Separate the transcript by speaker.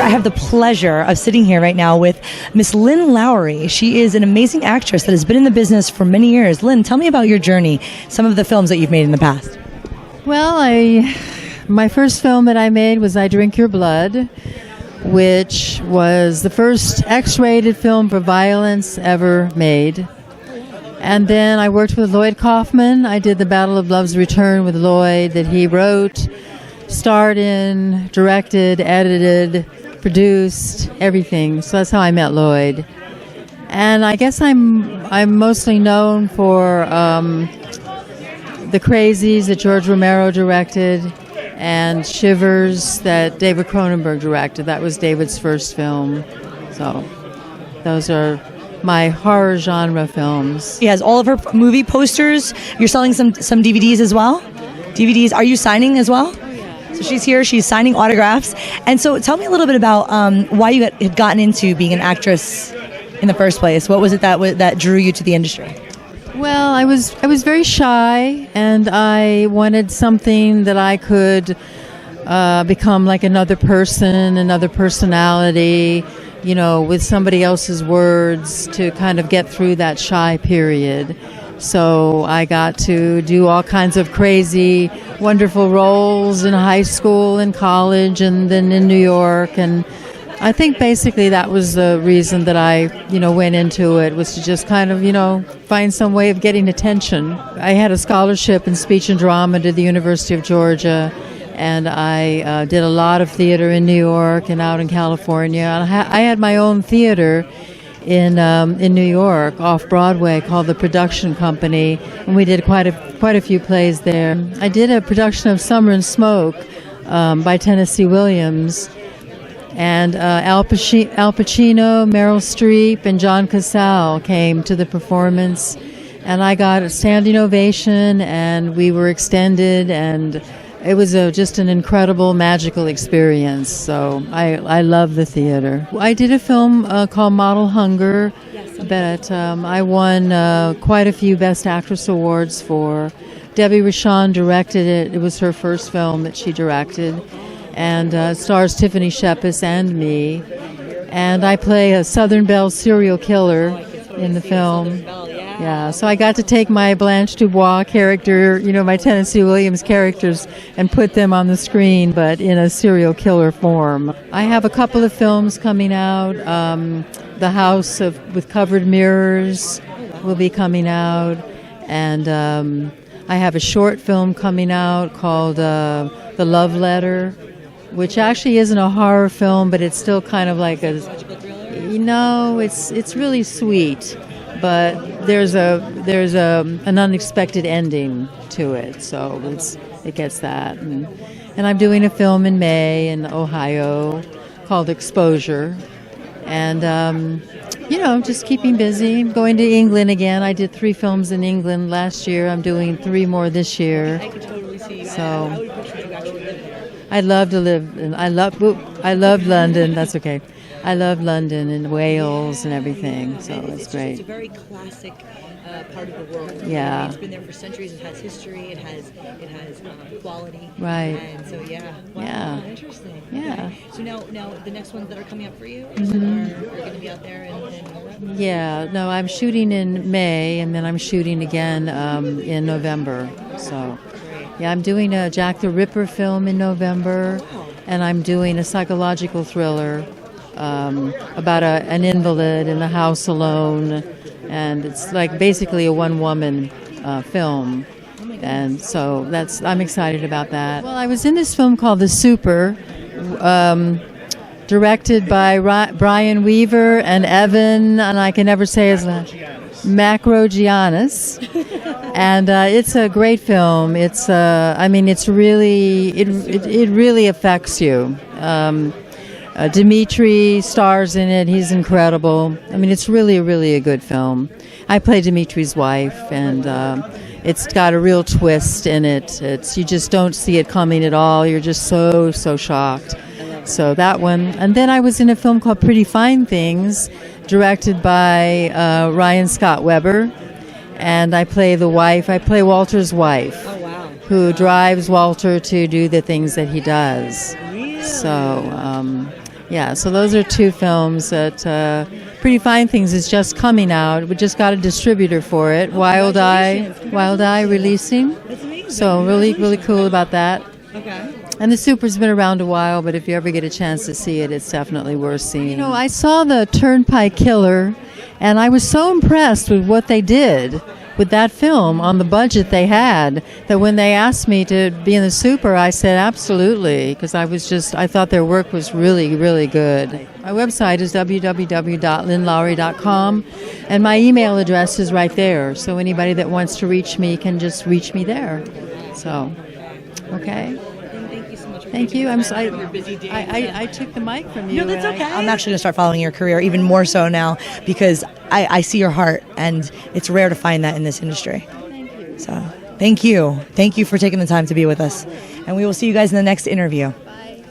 Speaker 1: I have the pleasure of sitting here right now with Miss Lynn Lowry. She is an amazing actress that has been in the business for many years. Lynn, tell me about your journey, some of the films that you've made in the past.
Speaker 2: Well, my first film that I made was I Drink Your Blood, which was the first X-rated film for violence ever made. And then I worked with Lloyd Kaufman. I did The Battle of Love's Return with Lloyd that he wrote, starred in, directed, edited, produced, everything. So that's how I met Lloyd. And I guess I'm mostly known for The Crazies that George Romero directed and Shivers that David Cronenberg directed. That was David's first film. So those are my horror genre films.
Speaker 1: She has all of her movie posters. You're selling some DVDs as well? DVDs. Are you signing as well?
Speaker 2: Oh, yeah.
Speaker 1: So she's here. She's signing autographs. And so tell me a little bit about why you had gotten into being an actress in the first place. What was it that drew you to the industry?
Speaker 2: Well, I was very shy, and I wanted something that I could become like another person, another personality, with somebody else's words to kind of get through that shy period. So I got to do all kinds of crazy, wonderful roles in high school and college and then in New York. And I think basically that was the reason that I, went into it, was to just kind of, find some way of getting attention. I had a scholarship in speech and drama to the University of Georgia, and I did a lot of theater in New York and out in California. I had my own theater in New York off Broadway called the Production Company, and we did quite a few plays there. I did a production of Summer and Smoke by Tennessee Williams, and Al Pacino, Meryl Streep, and John Casale came to the performance, and I got a standing ovation, and we were extended, and it was just an incredible, magical experience. So I love the theater. I did a film called Model Hunger that I won quite a few Best Actress awards for. Debbie Rochon directed it. It was her first film that she directed. And it stars Tiffany Shepis and me. And I play a Southern Belle serial killer in the film. Yeah, so I got to take my Blanche Dubois character, my Tennessee Williams characters, and put them on the screen, but in a serial killer form. I have a couple of films coming out. The House with Covered Mirrors will be coming out, and I have a short film coming out called The Love Letter, which actually isn't a horror film, but it's still kind of like it's really sweet. But there's an unexpected ending to it, so it gets that. And I'm doing a film in May in Ohio called Exposure, and just keeping busy. I'm going to England again. I did 3 films in England last year. I'm doing 3 more this year.
Speaker 1: I could totally see that.
Speaker 2: So
Speaker 1: How would you actually live there?
Speaker 2: I'd love to live, and I love London. That's okay. I love London and Wales and everything, so it's great.
Speaker 1: It's a very classic part of the world.
Speaker 2: Yeah.
Speaker 1: It's been there for centuries. It has history. It has quality.
Speaker 2: Right.
Speaker 1: And so wow,
Speaker 2: Yeah.
Speaker 1: interesting.
Speaker 2: Yeah.
Speaker 1: Okay. So now the next ones that are coming up for you are going to be out there in Europe.
Speaker 2: Yeah. No, I'm shooting in May, and then I'm shooting again in November. So. Yeah, I'm doing a Jack the Ripper film in November, and I'm doing a psychological thriller about an invalid in the house alone, and it's like basically a one-woman film, and so I'm excited about that. Well, I was in this film called The Super, directed by Brian Weaver and Evan, and I can never say his last name, Macrogiannis. And it's a great film. It's it really affects you. Dimitri stars in it. He's incredible. It's really a good film. I play Dimitri's wife, and it's got a real twist in it. You just don't see it coming at all. You're just so shocked. So that one. And then I was in a film called Pretty Fine Things, directed by Ryan Scott Weber. And I play the wife. I play Walter's wife, who drives Walter to do the things that he does.
Speaker 1: Really?
Speaker 2: So, Yeah, so those are two films that Pretty Fine Things is just coming out. We just got a distributor for it. Wild Eye releasing.
Speaker 1: That's amazing.
Speaker 2: So really cool about that.
Speaker 1: Okay.
Speaker 2: And the Super's been around a while, but if you ever get a chance to see it, it's definitely worth seeing. You know, I saw the Turnpike Killer, and I was so impressed with what they did with that film on the budget they had, that when they asked me to be in the Super, I said absolutely, because I thought their work was really good. My website is www.lynnlowry.com, and my email address is right there, so anybody that wants to reach me can just reach me there. So, okay. Thank you. I took the mic from you.
Speaker 1: No, that's okay. I'm actually going to start following your career even more so now, because I see your heart, and it's rare to find that in this industry.
Speaker 2: Thank you.
Speaker 1: So thank you. Thank you for taking the time to be with us. And we will see you guys in the next interview.
Speaker 2: Bye.